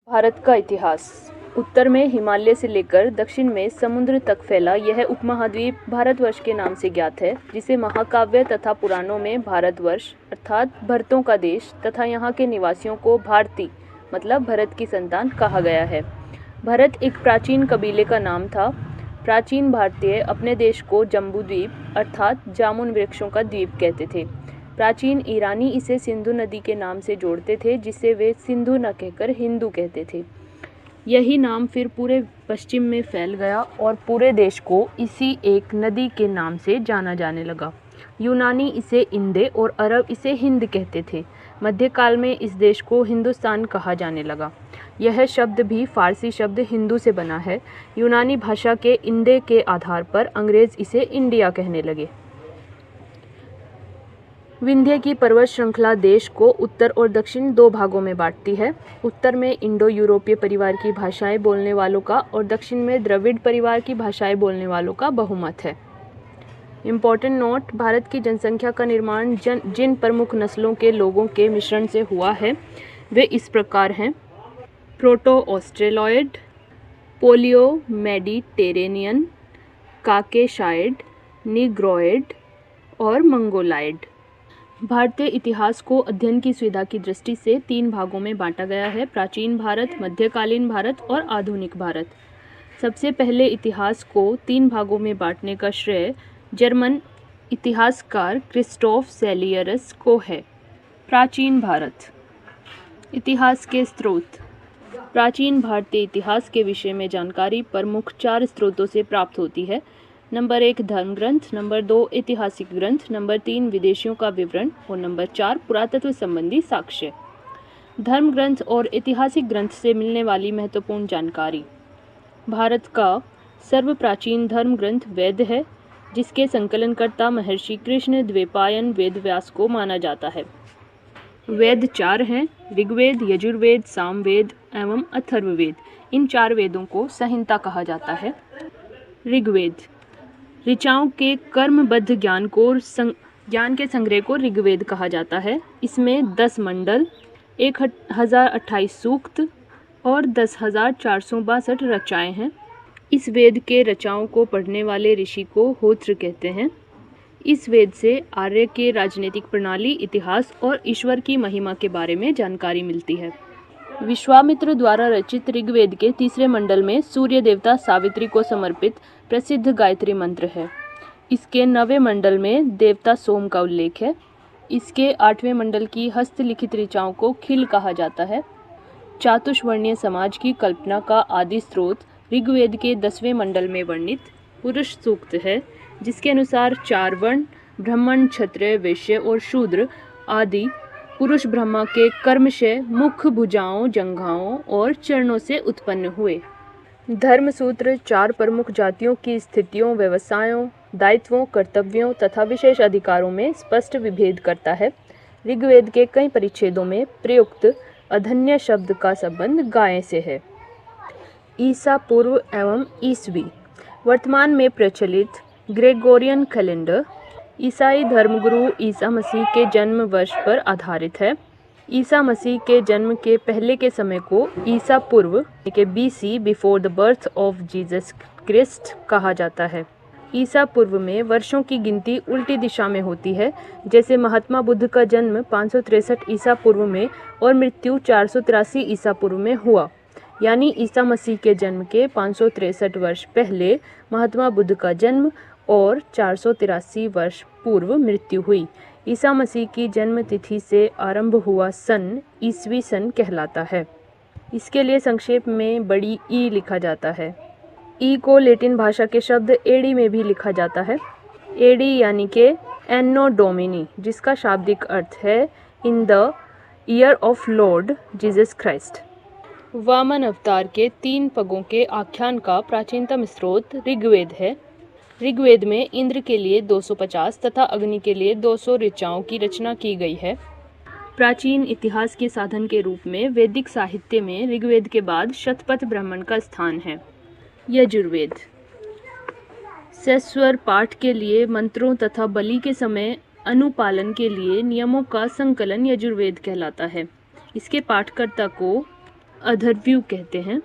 भारत का इतिहास। उत्तर में हिमालय से लेकर दक्षिण में समुद्र तक फैला यह उपमहाद्वीप भारतवर्ष के नाम से ज्ञात है, जिसे महाकाव्य तथा पुराणों में भारतवर्ष अर्थात भरतों का देश तथा यहाँ के निवासियों को भारती मतलब भरत की संतान कहा गया है। भरत एक प्राचीन कबीले का नाम था। प्राचीन भारतीय अपने देश को जम्बूद्वीप अर्थात जामुन वृक्षों का द्वीप कहते थे। प्राचीन ईरानी इसे सिंधु नदी के नाम से जोड़ते थे, जिसे वे सिंधु न कहकर हिंदू कहते थे। यही नाम फिर पूरे पश्चिम में फैल गया और पूरे देश को इसी एक नदी के नाम से जाना जाने लगा। यूनानी इसे इंदे और अरब इसे हिंद कहते थे। मध्यकाल में इस देश को हिंदुस्तान कहा जाने लगा। यह शब्द भी फारसी शब्द हिंदू से बना है। यूनानी भाषा के इंदे के आधार पर अंग्रेज इसे इंडिया कहने लगे। विंध्य की पर्वत श्रृंखला देश को उत्तर और दक्षिण दो भागों में बांटती है। उत्तर में इंडो यूरोपीय परिवार की भाषाएं बोलने वालों का और दक्षिण में द्रविड़ परिवार की भाषाएं बोलने वालों का बहुमत है। इम्पोर्टेंट नोट: भारत की जनसंख्या का निर्माण जिन प्रमुख नस्लों के लोगों के मिश्रण से हुआ है वे इस प्रकार हैं: proto Australoid, polio Mediterranean, काकेशाइड, Negroid और मंगोलाइड। भारतीय इतिहास को अध्ययन की सुविधा की दृष्टि से 3 भागों में बांटा गया है: प्राचीन भारत, मध्यकालीन भारत और आधुनिक भारत। सबसे पहले इतिहास को 3 भागों में बांटने का श्रेय जर्मन इतिहासकार क्रिस्टोफ सेलियरस को है। प्राचीन भारत। इतिहास के स्रोत। प्राचीन भारतीय इतिहास के विषय में जानकारी प्रमुख 4 स्रोतों से प्राप्त होती है। नंबर 1 धर्म ग्रंथ, नंबर 2 ऐतिहासिक ग्रंथ, नंबर 3 विदेशियों का विवरण और नंबर 4 पुरातत्व संबंधी साक्ष्य। धर्म ग्रंथ और ऐतिहासिक ग्रंथ से मिलने वाली महत्वपूर्ण जानकारी: भारत का सर्वप्राचीन धर्म ग्रंथ वेद है, जिसके संकलनकर्ता महर्षि कृष्ण द्वैपायन वेदव्यास को माना जाता है। वेद 4 हैं: ऋग्वेद, यजुर्वेद, सामवेद एवं अथर्ववेद। इन 4 वेदों को संहिता कहा जाता है। ऋग्वेद ऋचाओं के कर्मबद्ध ज्ञान के संग्रह को ऋग्वेद कहा जाता है। इसमें 10 मंडल, 1028 सूक्त और 10,462 रचाएं हैं। इस वेद के रचाओं को पढ़ने वाले ऋषि को होत्र कहते हैं। इस वेद से आर्य के राजनीतिक प्रणाली, इतिहास और ईश्वर की महिमा के बारे में जानकारी मिलती है। विश्वामित्र द्वारा रचित ऋग्वेद के 3 मंडल में सूर्य देवता सावित्री को समर्पित प्रसिद्ध गायत्री मंत्र है। इसके 9वें मंडल में देवता सोम का उल्लेख है। इसके 8वें मंडल की हस्तलिखित ऋचाओं को खिल कहा जाता है। चातुष्वर्णीय समाज की कल्पना का आदि स्रोत ऋग्वेद के 10वें मंडल में वर्णित पुरुष सूक्त है, जिसके अनुसार 4 वर्ण ब्राह्मण, क्षत्रिय, वैश्य और शूद्र आदि पुरुष ब्रह्मा के कर्मशय मुख, भुजाओं, जंघाओं और चरणों से उत्पन्न हुए। धर्मसूत्र 4 प्रमुख जातियों की स्थितियों, व्यवसायों, दायित्वों, कर्तव्यों तथा विशेष अधिकारों में स्पष्ट विभेद करता है। ऋग्वेद के कई परिच्छेदों में प्रयुक्त अधन्य शब्द का संबंध गाय से है। ईसा पूर्व एवं ईसवी। वर्तमान में प्रचलित ग्रेगोरियन कैलेंडर ईसाई धर्मगुरु ईसा मसीह के जन्म वर्ष पर आधारित है। ईसा मसीह के जन्म के पहले के समय को ईसा पूर्व के BC before the birth of Jesus Christ कहा जाता है। ईसा पूर्व में वर्षों की गिनती उल्टी दिशा में होती है, जैसे महात्मा बुद्ध का जन्म 563 ईसा पूर्व में और मृत्यु 483 ईसा पूर्व में हुआ। यानी ईसा मसीह के जन्म के 563 वर्ष पहले महात्मा बुद्ध का जन्म और 483 वर्ष पूर्व मृत्यु हुई। ईसा मसीह की जन्म तिथि से आरंभ हुआ सन ईसवी सन कहलाता है। इसके लिए संक्षेप में बड़ी ई लिखा जाता है। ई को लैटिन भाषा के शब्द एडी में भी लिखा जाता है। एडी यानी के एनो डोमिनी, जिसका शाब्दिक अर्थ है in the year of Lord Jesus Christ. वामन अवतार के 3 पगों के आख्यान का प्राचीनतम स्रोत ऋग्वेद है। ऋग्वेद में इंद्र के लिए 250 तथा अग्नि के लिए 200 ऋचाओं की रचना की गई है। प्राचीन इतिहास के साधन के रूप में वैदिक साहित्य में ऋग्वेद के बाद शतपथ ब्राह्मण का स्थान है। यजुर्वेद सस्वर पाठ के लिए मंत्रों तथा बलि के समय अनुपालन के लिए नियमों का संकलन यजुर्वेद कहलाता है। इसके पाठकर्ता को अथर्ववेद कहते हैं।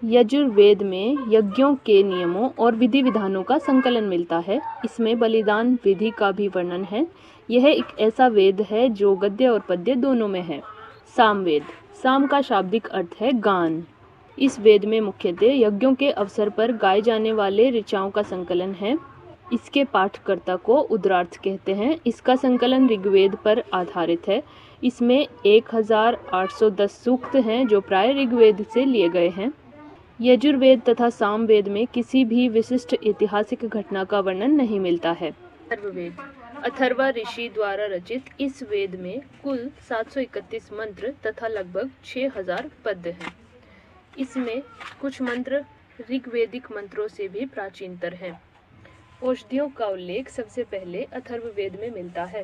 यजुर्वेद में यज्ञों के नियमों और विधि विधानों का संकलन मिलता है। इसमें बलिदान विधि का भी वर्णन है। यह एक ऐसा वेद है जो गद्य और पद्य दोनों में है। सामवेद, साम का शाब्दिक अर्थ है गान। इस वेद में मुख्यतः यज्ञों के अवसर पर गाए जाने वाले ऋचाओं का संकलन है। इसके पाठकर्ता को उद्रार्थ कहते हैं। इसका संकलन ऋग्वेद पर आधारित है। इसमें 1810 सूक्त हैं जो प्राय ऋग्वेद से लिए गए हैं। यजुर्वेद तथा सामवेद में किसी भी विशिष्ट ऐतिहासिक घटना का वर्णन नहीं मिलता है। अथर्ववेद, अथर्वा ऋषि द्वारा रचित इस वेद में कुल 731 मंत्र तथा लगभग 6000 पद्य हैं। इसमें कुछ मंत्र ऋग्वेदिक मंत्रों से भी प्राचीनतर हैं। औषधियों का उल्लेख सबसे पहले अथर्ववेद में मिलता है।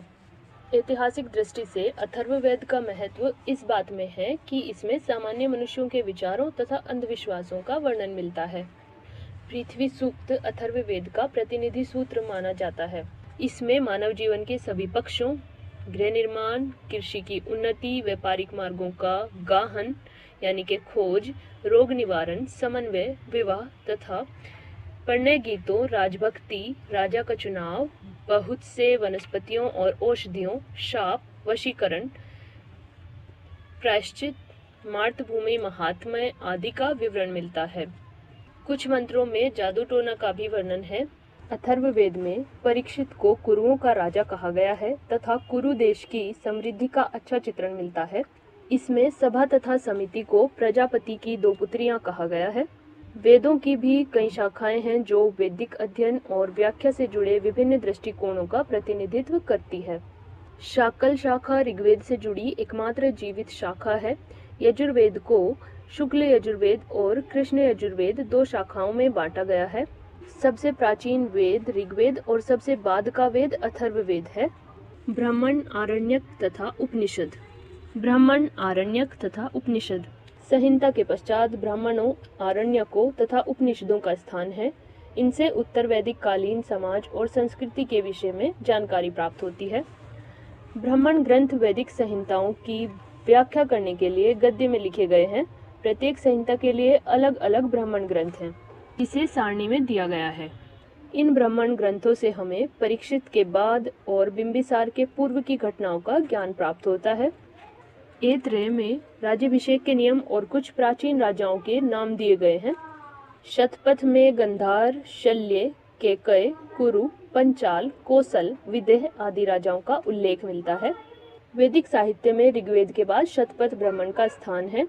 ऐतिहासिक दृष्टि से अथर्ववेद का महत्व इस बात में है कि इसमें सामान्य मनुष्यों के विचारों तथा अंधविश्वासों का वर्णन मिलता है। पृथ्वी सूक्त अथर्ववेद का प्रतिनिधि सूत्र माना जाता है। इसमें मानव जीवन के सभी पक्षों, गृह निर्माण, कृषि की उन्नति, व्यापारिक मार्गों का गाहन यानी कि खोज, रोग निवारण, समन्वय, विवाह तथा प्रणय गीतों, राजभक्ति, राजा का चुनाव, बहुत से वनस्पतियों और औषधियों, शाप, वशीकरण, प्रायश्चित, मातृभूमि महात्म्य आदि का विवरण मिलता है। कुछ मंत्रों में जादू टोना का भी वर्णन है। अथर्ववेद में परीक्षित को कुरुओं का राजा कहा गया है तथा कुरु देश की समृद्धि का अच्छा चित्रण मिलता है। इसमें सभा तथा समिति को प्रजापति की 2 पुत्रियां कहा गया है। वेदों की भी कई शाखाएं हैं जो वैदिक अध्ययन और व्याख्या से जुड़े विभिन्न दृष्टिकोणों का प्रतिनिधित्व करती है। शाकल शाखा ऋग्वेद से जुड़ी एकमात्र जीवित शाखा है। यजुर्वेद को शुक्ल यजुर्वेद और कृष्ण यजुर्वेद 2 शाखाओं में बांटा गया है। सबसे प्राचीन वेद ऋग्वेद और सबसे बाद का वेद अथर्ववेद है। ब्राह्मण, आरण्यक तथा उपनिषद। ब्राह्मण, आरण्यक तथा उपनिषद। संहिता के पश्चात ब्राह्मणों, आरण्यकों तथा उपनिषदों का स्थान है। इनसे उत्तर वैदिक कालीन समाज और संस्कृति के विषय में जानकारी प्राप्त होती है। ब्राह्मण ग्रंथ वैदिक संहिताओं की व्याख्या करने के लिए गद्य में लिखे गए हैं। प्रत्येक संहिता के लिए अलग अलग ब्राह्मण ग्रंथ हैं, जिसे सारणी में दिया गया है। इन ब्राह्मण ग्रंथों से हमें परीक्षित के बाद और बिंबिसार के पूर्व की घटनाओं का ज्ञान प्राप्त होता है। ऐत्रेय में राज्याभिषेक के नियम और कुछ प्राचीन राजाओं के नाम दिए गए हैं। शतपथ में गंधार, शल्य, केकय, कुरु, पंचाल, कोसल, विदेह आदि राजाओं का उल्लेख मिलता है। वैदिक साहित्य में ऋग्वेद के बाद शतपथ ब्राह्मण का स्थान है।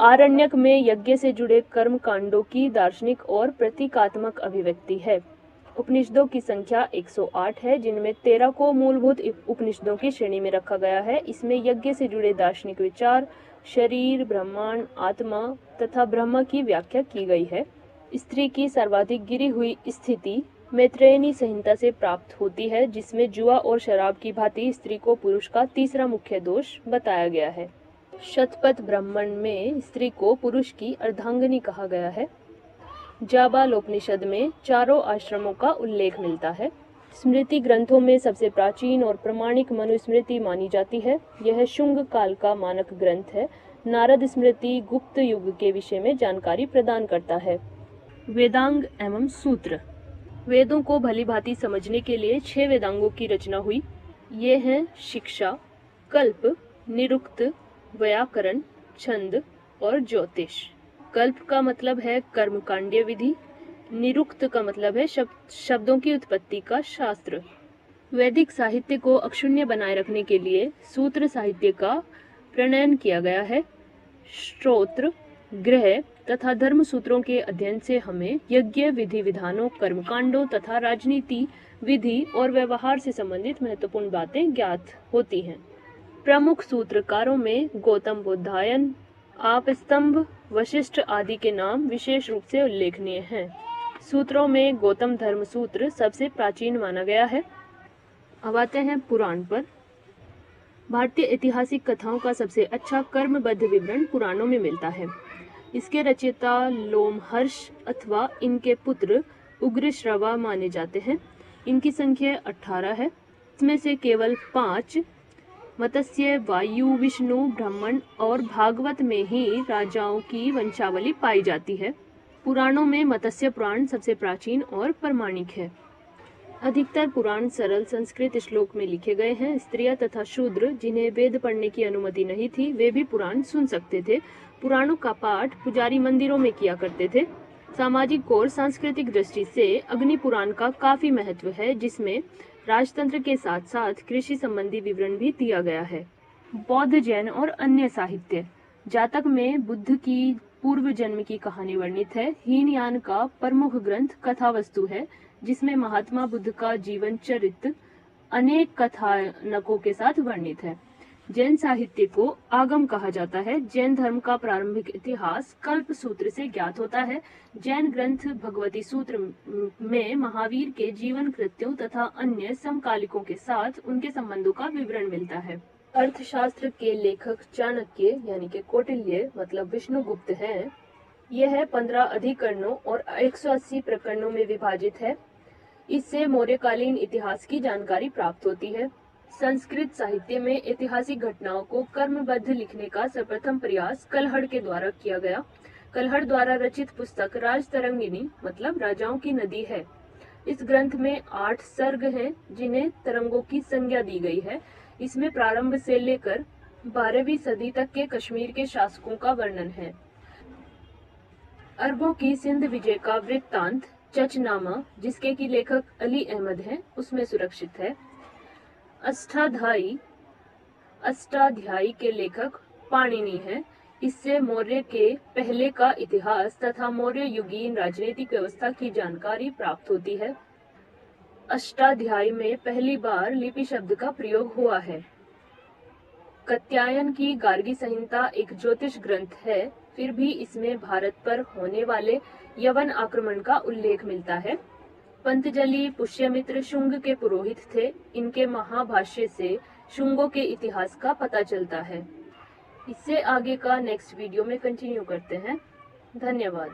आरण्यक में यज्ञ से जुड़े कर्म कांडों की दार्शनिक और प्रतीकात्मक अभिव्यक्ति है। उपनिषदों की संख्या 108 है, जिनमें 13 को मूलभूत उपनिषदों की श्रेणी में रखा गया है। इसमें यज्ञ से जुड़े दार्शनिक विचार, शरीर, ब्रह्मांड, आत्मा तथा ब्रह्म की व्याख्या की गई है। स्त्री की सर्वाधिक गिरी हुई स्थिति मैत्रेयनी संहिता से प्राप्त होती है, जिसमें जुआ और शराब की भांति स्त्री को पुरुष का तीसरा मुख्य दोष बताया गया है। शतपथ ब्राह्मण में स्त्री को पुरुष की अर्धांगिनी कहा गया है। जाबालोपनिषद में चारों आश्रमों का उल्लेख मिलता है। स्मृति ग्रंथों में सबसे प्राचीन और प्रमाणिक मनुस्मृति मानी जाती है। यह शुंग काल का मानक ग्रंथ है। नारद स्मृति गुप्त युग के विषय में जानकारी प्रदान करता है। वेदांग एवं सूत्र। वेदों को भलीभांति समझने के लिए 6 वेदांगों की रचना हुई। ये हैं शिक्षा, कल्प, निरुक्त, व्याकरण, छंद और ज्योतिष। कल्प का मतलब है कर्मकांडीय विधि। निरुक्त का मतलब है शब्दों की उत्पत्ति का शास्त्र। वैदिक साहित्य को अक्षुण्य बनाए रखने के लिए सूत्र साहित्य का प्रणयन किया गया है। स्तोत्र, ग्रह तथा धर्म सूत्रों के अध्ययन से हमें यज्ञ विधि विधानों, कर्मकांडों तथा राजनीति, विधि और व्यवहार से संबंधित महत्वपूर्ण बातें ज्ञात होती हैं। प्रमुख सूत्रकारों में गौतम बुद्धायन, आपस्तंभ, वशिष्ठ आदि के नाम विशेष रूप से उल्लेखनीय हैं। सूत्रों में गौतम धर्म सूत्र सबसे प्राचीन माना गया है। अब आते हैं पुराण पर। भारतीय ऐतिहासिक कथाओं का सबसे अच्छा कर्मबद्ध विवरण पुराणों में मिलता है। इसके रचयिता लोमहर्ष अथवा इनके पुत्र उग्रश्रवा माने जाते हैं। इनकी संख्या 18 है। इसमें से केवल 5 मत्स्य, वायु, विष्णु, ब्रह्मण और भागवत में ही राजाओं की वंशावली पाई जाती है। पुराणों में मत्स्य पुराण सबसे प्राचीन और प्रमाणिक है। अधिकतर पुराण सरल संस्कृत श्लोक में लिखे गए हैं। स्त्रियां तथा शूद्र जिन्हें वेद पढ़ने की अनुमति नहीं थी, वे भी पुराण सुन सकते थे। पुराणों का पाठ पुजारी मंदिरों में किया करते थे। सामाजिक और सांस्कृतिक दृष्टि से अग्नि पुराण का काफी महत्व है, जिसमें राजतंत्र के साथ साथ कृषि संबंधी विवरण भी दिया गया है। बौद्ध, जैन और अन्य साहित्य। जातक में बुद्ध की पूर्व जन्म की कहानी वर्णित है। हीनयान का प्रमुख ग्रंथ कथा वस्तु है, जिसमें महात्मा बुद्ध का जीवन चरित्र अनेक कथानकों के साथ वर्णित है। जैन साहित्य को आगम कहा जाता है। जैन धर्म का प्रारंभिक इतिहास कल्प सूत्र से ज्ञात होता है। जैन ग्रंथ भगवती सूत्र में महावीर के जीवन कृत्यों तथा अन्य समकालिकों के साथ उनके संबंधों का विवरण मिलता है। अर्थशास्त्र के लेखक चाणक्य यानी कि कौटिल्य मतलब विष्णुगुप्त हैं। यह 15 अधिकरणों और 180 प्रकरणों में विभाजित है। इससे मौर्यकालीन इतिहास की जानकारी प्राप्त होती है। संस्कृत साहित्य में ऐतिहासिक घटनाओं को क्रमबद्ध लिखने का सर्वप्रथम प्रयास कल्हड़ के द्वारा किया गया। कल्हड़ द्वारा रचित पुस्तक राजतरंगिणी मतलब राजाओं की नदी है। इस ग्रंथ में 8 सर्ग हैं, जिन्हें तरंगों की संज्ञा दी गई है। इसमें प्रारंभ से लेकर 12वीं सदी तक के कश्मीर के शासकों का वर्णन है। अरबों की सिंध विजय का वृत्तांत चचनामा, जिसके की लेखक अली अहमद हैं, उसमें सुरक्षित है। अष्टाध्यायी के लेखक पाणिनि हैं। इससे मौर्य के पहले का इतिहास तथा मौर्य युगीन राजनीतिक व्यवस्था की जानकारी प्राप्त होती है। अष्टाध्यायी में पहली बार लिपि शब्द का प्रयोग हुआ है। कात्यायन की गार्गी संहिता एक ज्योतिष ग्रंथ है, फिर भी इसमें भारत पर होने वाले यवन आक्रमण का उल्लेख मिलता है। पंतजलि पुष्यमित्र शुंग के पुरोहित थे। इनके महाभाष्य से शुंगों के इतिहास का पता चलता है। इससे आगे का नेक्स्ट वीडियो में कंटिन्यू करते हैं। धन्यवाद।